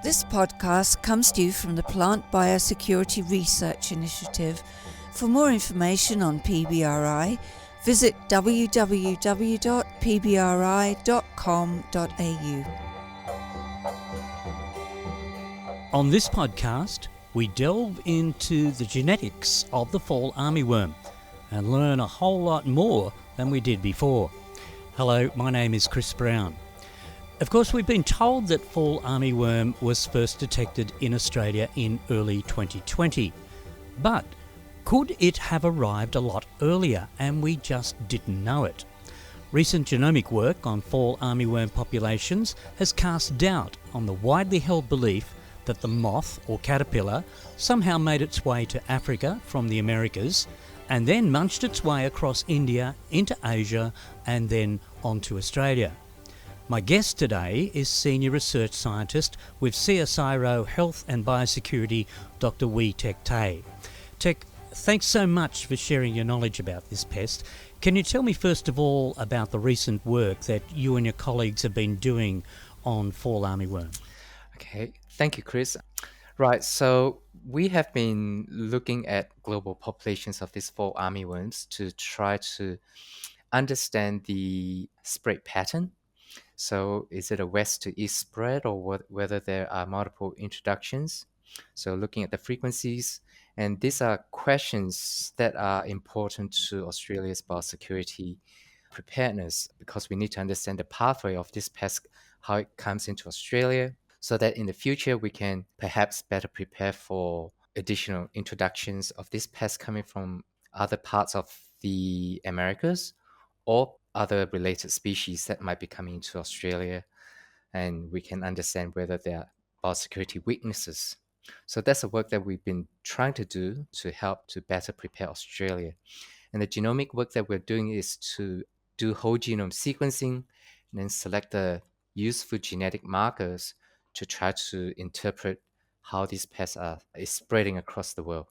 This podcast comes to you from the Plant Biosecurity Research Initiative. For more information on PBRI, visit www.pbri.com.au. On this podcast, we delve into the genetics of the fall armyworm and learn a whole lot more than we did before. Hello, my name is Chris Brown. Of course, we've been told that fall armyworm was first detected in Australia in early 2020. But could it have arrived a lot earlier and we just didn't know it? Recent genomic work on fall armyworm populations has cast doubt on the widely held belief that the moth or caterpillar somehow made its way to Africa from the Americas and then munched its way across India into Asia and then onto Australia. My guest today is Senior Research Scientist with CSIRO Health and Biosecurity, Dr. WeeTek Tay. Tek, thanks so much for sharing your knowledge about this pest. Can you tell me first of all about the recent work that you and your colleagues have been doing on fall armyworm? Okay, thank you, Chris. Right, so we have been looking at global populations of these fall armyworms to try to understand the spread pattern. So is it a west to east spread or whether there are multiple introductions? So looking at the frequencies, and these are questions that are important to Australia's biosecurity preparedness because we need to understand the pathway of this pest, how it comes into Australia, so that in the future we can perhaps better prepare for additional introductions of this pest coming from other parts of the Americas or other related species that might be coming into Australia, and we can understand whether there are biosecurity weaknesses. So that's the work that we've been trying to do to help to better prepare Australia. And the genomic work that we're doing is to do whole genome sequencing and then select the useful genetic markers to try to interpret how these pests is spreading across the world.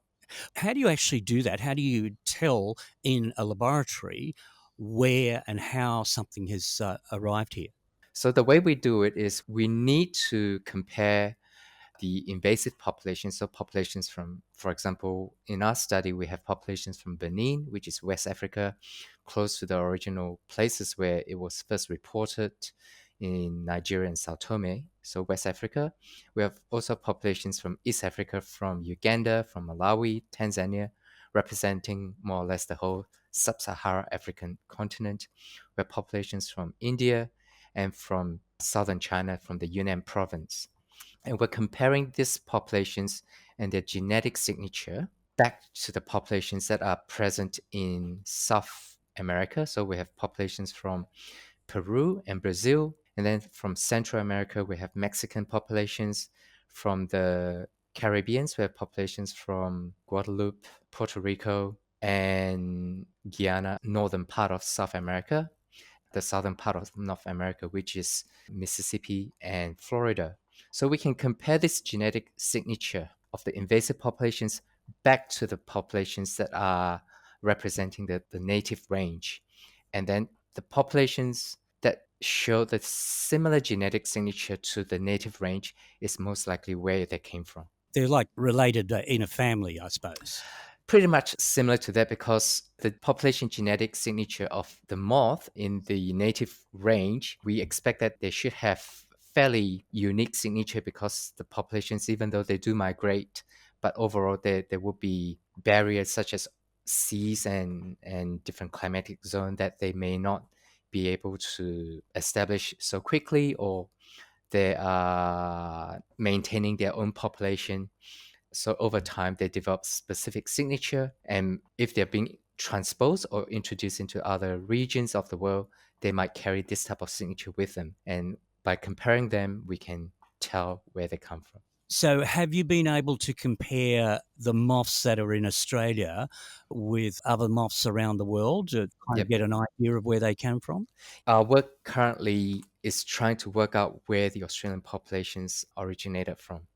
How do you actually do that? How do you tell in a laboratory where and how something has arrived here? So the way we do it is we need to compare the invasive populations, so populations from, for example, in our study, we have populations from Benin, which is West Africa, close to the original places where it was first reported in Nigeria and Sao Tome, so West Africa. We have also populations from East Africa, from Uganda, from Malawi, Tanzania, representing more or less the whole sub-Saharan African continent. We have populations from India and from southern China, from the Yunnan province. And we're comparing these populations and their genetic signature back to the populations that are present in South America. So we have populations from Peru and Brazil. And then from Central America, we have Mexican populations. From the Caribbean, we have populations from Guadeloupe, Puerto Rico, and Guyana, northern part of South America, the southern part of North America, which is Mississippi and Florida. So we can compare this genetic signature of the invasive populations back to the populations that are representing the native range. And then the populations that show the similar genetic signature to the native range is most likely where they came from. They're like related in a family, I suppose. Pretty much similar to that because the population genetic signature of the moth in the native range, we expect that they should have fairly unique signature because the populations, even though they do migrate, but overall there will be barriers such as seas and different climatic zone that they may not be able to establish so quickly, or they are maintaining their own population. So over time, they develop specific signature, and if they're being transposed or introduced into other regions of the world, they might carry this type of signature with them. And by comparing them, we can tell where they come from. So have you been able to compare the moths that are in Australia with other moths around the world to kind of get an idea of where they came from? Our work currently is trying to work out where the Australian populations originated from.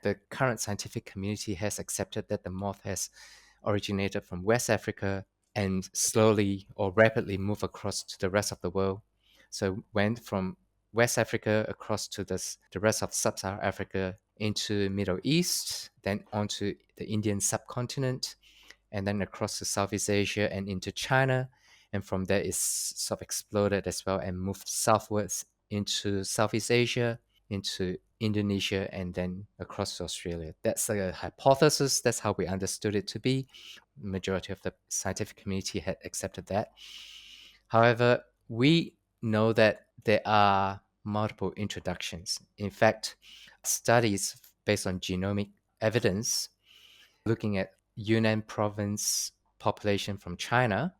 The current scientific community has accepted that the moth has originated from West Africa and slowly or rapidly moved across to the rest of the world. So it went from West Africa across to the rest of Sub-Saharan Africa into Middle East, then onto the Indian subcontinent, and then across to Southeast Asia and into China. And from there, it's sort of exploded as well and moved southwards into Southeast Asia, into Indonesia, and then across to Australia. That's a hypothesis. That's how we understood it to be. The majority of the scientific community had accepted that. However, we know that there are multiple introductions. In fact, studies based on genomic evidence looking at Yunnan province population from China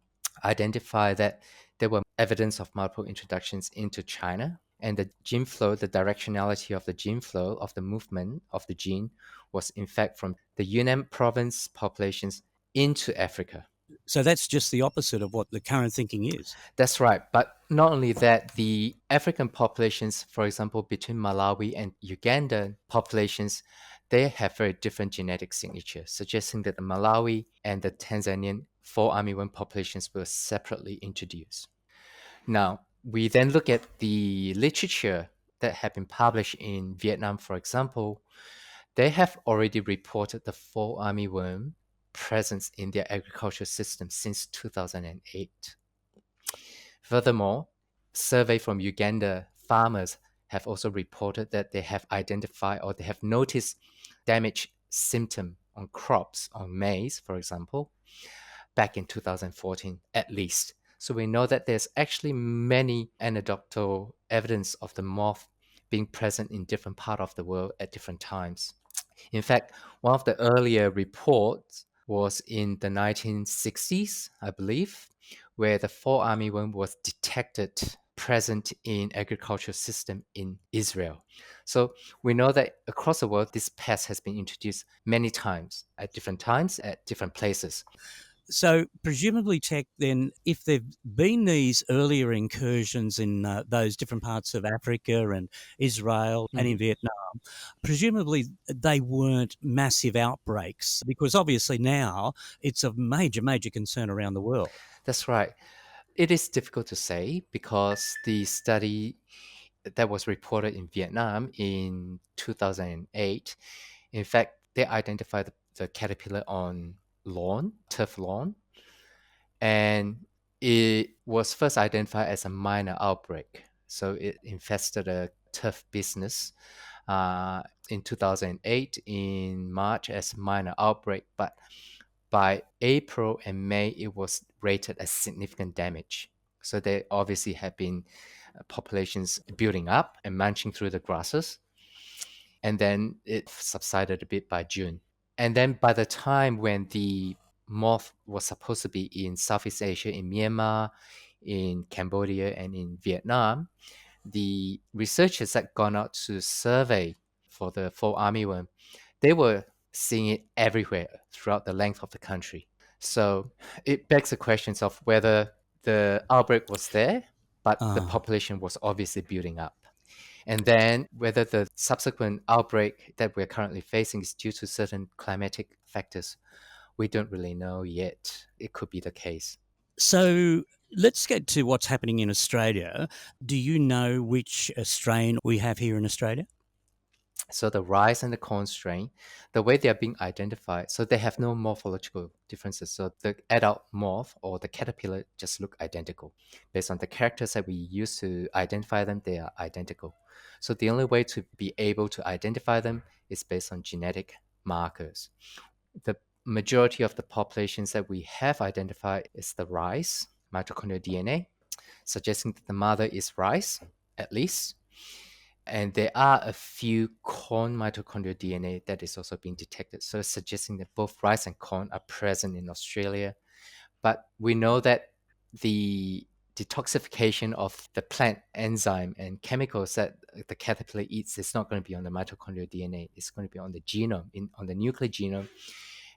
identify that there were evidence of multiple introductions into China, and the gene flow, the directionality of the gene flow of the movement of the gene was in fact from the Yunnan province populations into Africa. So that's just the opposite of what the current thinking is. That's right. But not only that, the African populations, for example, between Malawi and Uganda populations, they have very different genetic signatures, suggesting that the Malawi and the Tanzanian fall armyworm populations were separately introduced. Now, we then look at the literature that have been published in Vietnam, for example. They have already reported the fall armyworm presence in their agricultural system since 2008. Furthermore, survey from Uganda farmers have also reported that they have identified or they have noticed damage symptom on crops, on maize, for example, back in 2014 at least. So we know that there's actually many anecdotal evidence of the moth being present in different parts of the world at different times. In fact, one of the earlier reports was in the 1960s, I believe, where the fall armyworm was detected present in agricultural system in Israel. So we know that across the world, this pest has been introduced many times at different places. So presumably, Tech, then, if there have been these earlier incursions in those different parts of Africa and Israel and in Vietnam, presumably they weren't massive outbreaks, because obviously now it's a major, major concern around the world. That's right. It is difficult to say because the study that was reported in Vietnam in 2008, in fact, they identified the caterpillar on turf lawn, and it was first identified as a minor outbreak. So it infested a turf business in 2008 in March as minor outbreak, but by April and May, it was rated as significant damage. So there obviously have been populations building up and munching through the grasses. And then it subsided a bit by June. And then by the time when the moth was supposed to be in Southeast Asia, in Myanmar, in Cambodia, and in Vietnam, the researchers had gone out to survey for the fall armyworm. They were seeing it everywhere throughout the length of the country. So it begs the questions of whether the outbreak was there, but the population was obviously building up. And then whether the subsequent outbreak that we're currently facing is due to certain climatic factors, we don't really know yet. It could be the case. So let's get to what's happening in Australia. Do you know which strain we have here in Australia? So the rice and the corn strain, the way they are being identified, so they have no morphological differences. So the adult moth or the caterpillar just look identical. Based on the characters that we use to identify them, they are identical. So the only way to be able to identify them is based on genetic markers. The majority of the populations that we have identified is the rice mitochondrial DNA, suggesting that the mother is rice, at least. And there are a few corn mitochondrial DNA that is also being detected, so suggesting that both rice and corn are present in Australia. But we know that the detoxification of the plant enzyme and chemicals that the caterpillar eats is not going to be on the mitochondrial DNA. It's going to be on the genome, on the nuclear genome.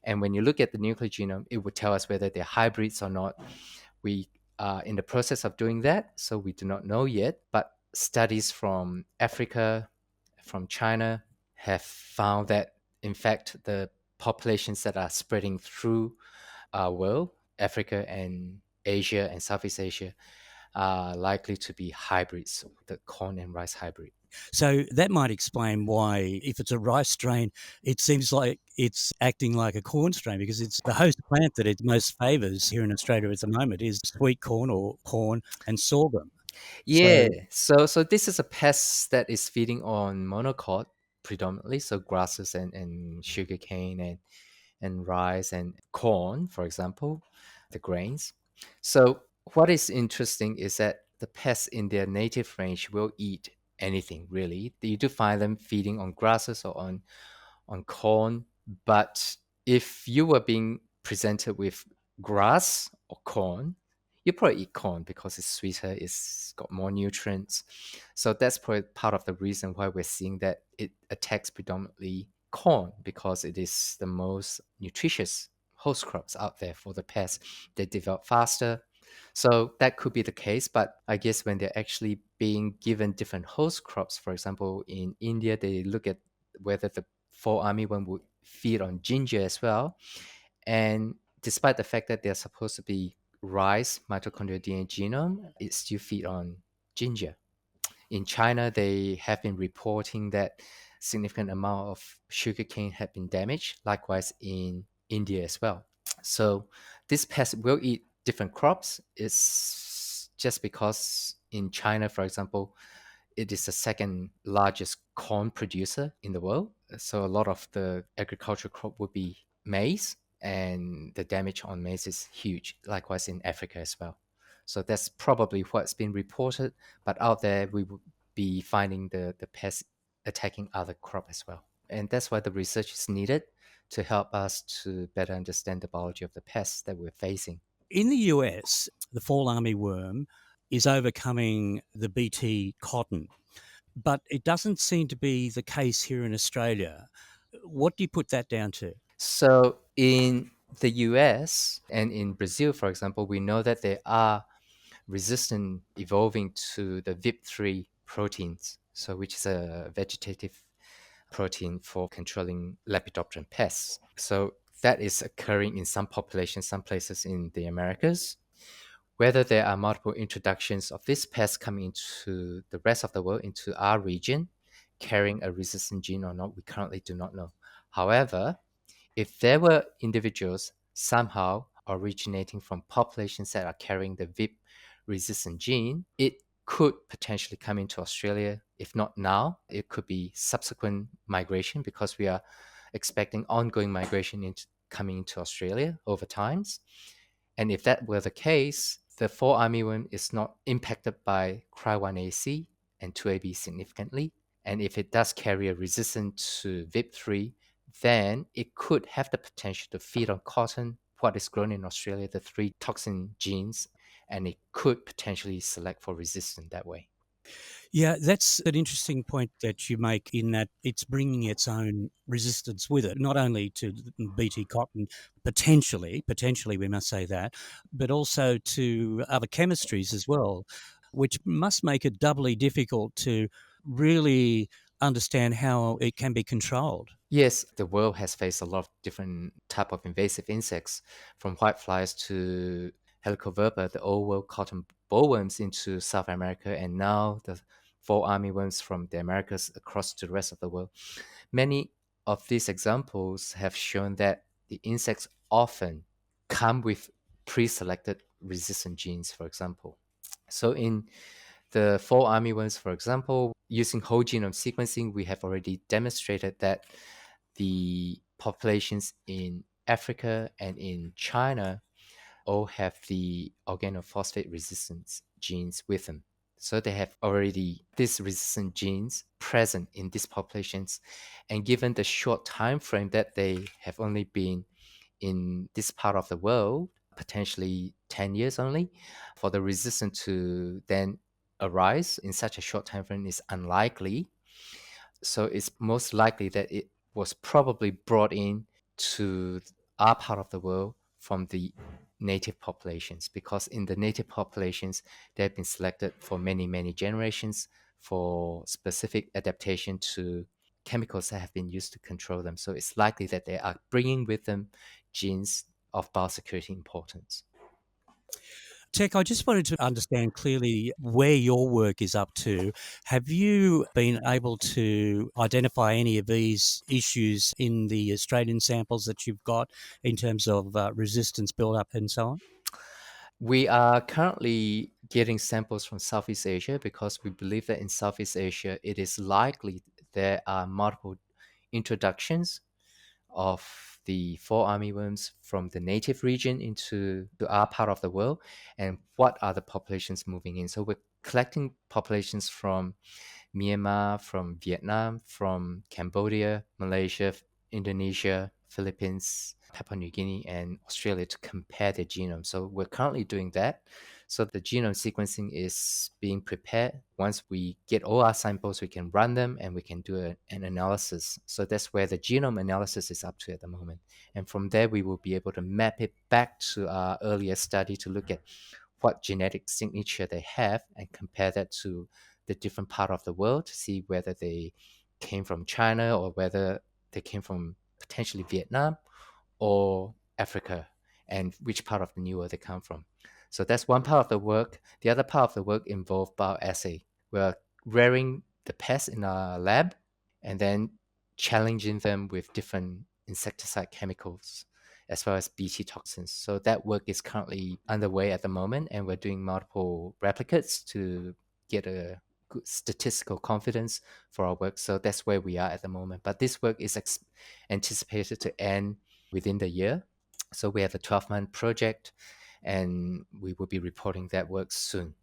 And when you look at the nuclear genome, it would tell us whether they're hybrids or not. We are in the process of doing that, so we do not know yet. But studies from Africa, from China, have found that, in fact, the populations that are spreading through our world, Africa and Asia and Southeast Asia, are likely to be hybrids, the corn and rice hybrid. So that might explain why, if it's a rice strain, it seems like it's acting like a corn strain, because it's the host plant that it most favours here in Australia at the moment is sweet corn or corn and sorghum. Yeah, So so this is a pest that is feeding on monocot predominantly, so grasses and sugarcane and rice and corn, for example, the grains. So what is interesting is that the pests in their native range will eat anything really. You do find them feeding on grasses or on corn, but if you were being presented with grass or corn, you probably eat corn because it's sweeter, it's got more nutrients. So that's probably part of the reason why we're seeing that it attacks predominantly corn, because it is the most nutritious host crops out there for the pests. They develop faster. So that could be the case, but I guess when they're actually being given different host crops, for example, in India, they look at whether the fall armyworm would feed on ginger as well. And despite the fact that they're supposed to be rice mitochondrial DNA genome, it still feed on ginger. In China, they have been reporting that significant amount of sugarcane had been damaged. Likewise in India as well. So this pest will eat different crops. It's just because in China, for example, it is the second largest corn producer in the world. So a lot of the agricultural crop would be maize, and the damage on maize is huge. Likewise in Africa as well. So that's probably what's been reported. But out there, we would be finding the pests attacking other crop as well. And that's why the research is needed to help us to better understand the biology of the pests that we're facing. in the US, the fall armyworm is overcoming the BT cotton, but it doesn't seem to be the case here in Australia. What do you put that down to? So in the US and in Brazil, for example, we know that there are resistant evolving to the VIP3 proteins, so which is a vegetative protein for controlling Lepidopteran pests. So that is occurring in some populations, some places in the Americas. Whether there are multiple introductions of this pest coming into the rest of the world, into our region, carrying a resistant gene or not, we currently do not know. However, if there were individuals somehow originating from populations that are carrying the VIP resistant gene, it could potentially come into Australia. If not now, it could be subsequent migration, because we are expecting ongoing migration coming into Australia over times. And if that were the case, the fall armyworm is not impacted by Cry1AC and 2AB significantly. And if it does carry a resistance to VIP3, then it could have the potential to feed on cotton, what is grown in Australia, the three toxin genes, and it could potentially select for resistance that way. Yeah, that's an interesting point that you make, in that it's bringing its own resistance with it, not only to BT cotton, potentially we must say that, but also to other chemistries as well, which must make it doubly difficult to really understand how it can be controlled. Yes, the world has faced a lot of different type of invasive insects, from whiteflies to Helicoverpa, the old world cotton bollworms into South America, and now the fall armyworms from the Americas across to the rest of the world. Many of these examples have shown that the insects often come with pre-selected resistant genes, for example. So in the fall armyworms, for example, using whole genome sequencing, we have already demonstrated that the populations in Africa and in China all have the organophosphate resistance genes with them. So they have already these resistant genes present in these populations. And given the short time frame that they have only been in this part of the world, potentially 10 years only, for the resistance to then arise in such a short time frame is unlikely. So it's most likely that it was probably brought in to our part of the world from the native populations, because in the native populations, they have been selected for many, many generations for specific adaptation to chemicals that have been used to control them. So it's likely that they are bringing with them genes of biosecurity importance. Tech, I just wanted to understand clearly where your work is up to. Have you been able to identify any of these issues in the Australian samples that you've got in terms of resistance build-up and so on? We are currently getting samples from Southeast Asia because we believe that in Southeast Asia, it is likely there are multiple introductions of the fall armyworms from the native region into our part of the world, and what are the populations moving in. So we're collecting populations from Myanmar, from Vietnam, from Cambodia, Malaysia, Indonesia, Philippines, Papua New Guinea, and Australia to compare their genome. So we're currently doing that. So the genome sequencing is being prepared. Once we get all our samples, we can run them and we can do an analysis. So that's where the genome analysis is up to at the moment. And from there, we will be able to map it back to our earlier study to look at what genetic signature they have and compare that to the different part of the world to see whether they came from China or whether they came from potentially Vietnam or Africa, and which part of the New World they come from. So that's one part of the work. The other part of the work involved bioassay. We're rearing the pests in our lab and then challenging them with different insecticide chemicals as well as Bt toxins. So that work is currently underway at the moment, and we're doing multiple replicates to get a good statistical confidence for our work. So that's where we are at the moment. But this work is anticipated to end within the year. So we have a 12-month project, and we will be reporting that work soon.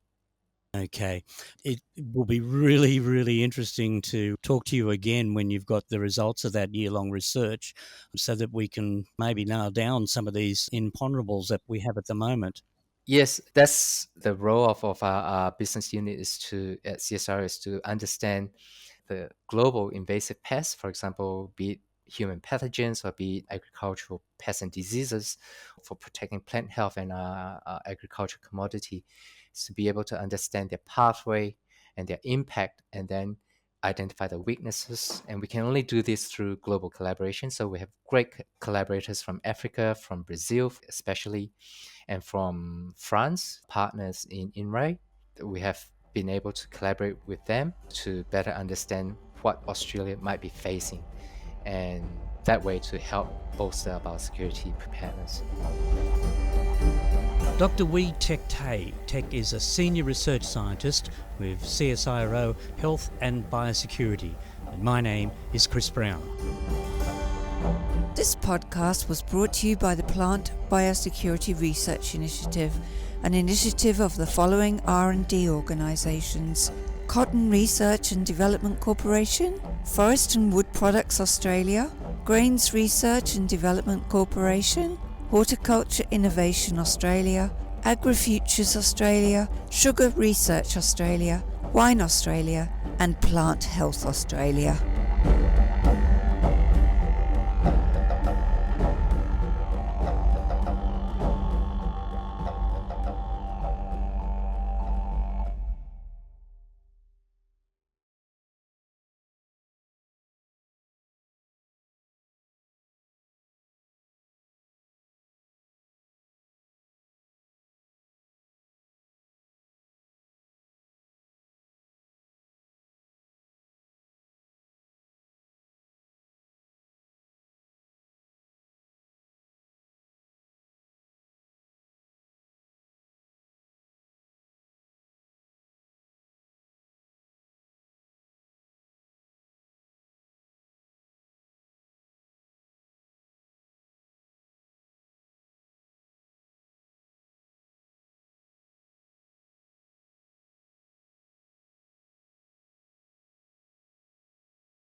Okay. It will be really, really interesting to talk to you again when you've got the results of that year-long research so that we can maybe nail down some of these imponderables that we have at the moment. Yes, that's the role of our business unit at CSIRO is to understand the global invasive pests, for example, be it human pathogens or be it agricultural pests and diseases, for protecting plant health and agricultural commodity, is to be able to understand their pathway and their impact, and then identify the weaknesses. And we can only do this through global collaboration. So we have great collaborators from Africa, from Brazil especially, and from France, partners in INRAE. We have been able to collaborate with them to better understand what Australia might be facing, and that way to help bolster our biosecurity preparedness. Dr. WeeTek Tay. Tech is a senior research scientist with CSIRO Health and Biosecurity. And my name is Chris Brown. This podcast was brought to you by the Plant Biosecurity Research Initiative, an initiative of the following R&D organisations: Cotton Research and Development Corporation, Forest and Wood Products Australia, Grains Research and Development Corporation, Horticulture Innovation Australia, AgriFutures Australia, Sugar Research Australia, Wine Australia, and Plant Health Australia.